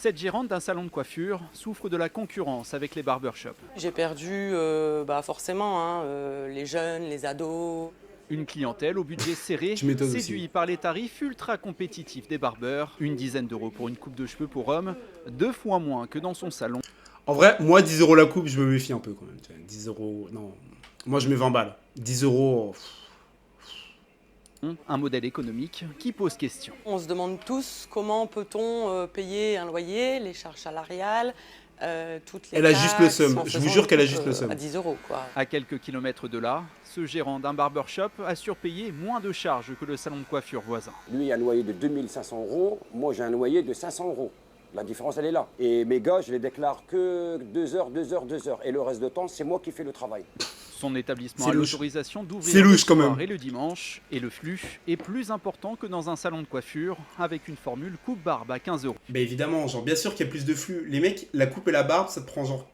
Cette gérante d'un salon de coiffure souffre de la concurrence avec les barbershops. J'ai perdu forcément les jeunes, les ados. Une clientèle au budget serré, Tu m'étonnes aussi. séduit par les tarifs ultra compétitifs des barbeurs. Une dizaine d'euros pour une coupe de cheveux pour homme, 2 fois moins que dans son salon. En vrai, moi, 10 euros la coupe, je me méfie un peu quand même. Tu vois. 10 euros, non. Moi, je mets 20 balles. 10 euros. Un modèle économique qui pose question. On se demande tous comment peut-on payer un loyer, les charges salariales, toutes les Elle a juste le taxes, seum. en Je vous faisant jure une qu'elle a coupe, juste le seum. À 10 euros, quoi. À quelques kilomètres de là, ce gérant d'un barbershop a surpayé moins de charges que le salon de coiffure voisin. Lui a un loyer de 2500 euros, moi j'ai un loyer de 500 euros. La différence, elle est là. Et mes gars, je les déclare que 2 heures, 2 heures, 2 heures. Et le reste de temps, c'est moi qui fais le travail. Son établissement C'est a louche. l'autorisation C'est d'ouvrir le louche, quand soir même. et le dimanche. Et le flux est plus important que dans un salon de coiffure avec une formule coupe-barbe à 15 euros. Bah évidemment, genre, bien sûr qu'il y a plus de flux. Les mecs, la coupe et la barbe, ça te prend genre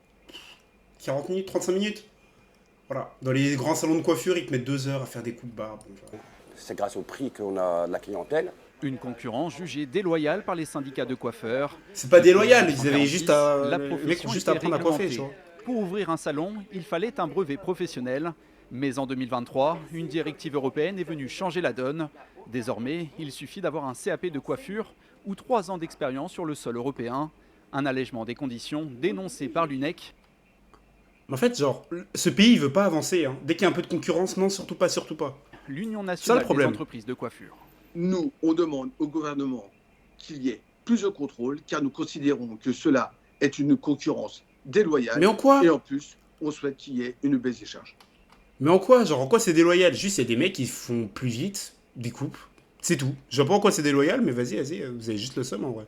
40 minutes, 35 minutes. Voilà. Dans les grands salons de coiffure, ils te mettent 2 heures à faire des coupes barbe. C'est grâce au prix qu'on a de la clientèle. Une concurrence jugée déloyale par les syndicats de coiffeurs. C'est pas déloyal, ils avaient 1946, juste à. la Les mecs profession ont juste à était apprendre à coiffer, réglementée. tu vois. Pour ouvrir un salon, il fallait un brevet professionnel. Mais en 2023, une directive européenne est venue changer la donne. Désormais, il suffit d'avoir un CAP de coiffure ou 3 ans d'expérience sur le sol européen. Un allègement des conditions dénoncé par l'UNEC. Mais en fait, genre, ce pays, il veut pas avancer. Hein. Dès qu'il y a un peu de concurrence, non, surtout pas, surtout pas. L'Union Ça, nationale le des problème. entreprises de coiffure. Nous, on demande au gouvernement qu'il y ait plus de contrôle, car nous considérons que cela est une concurrence déloyale. Mais en quoi Et en plus, on souhaite qu'il y ait une baisse des charges. Mais en quoi Genre, en quoi c'est déloyal? Juste, il y a des mecs qui font plus vite, des coupes. C'est tout. Je vois pas en quoi c'est déloyal, mais vas-y, vous avez juste le seum en vrai.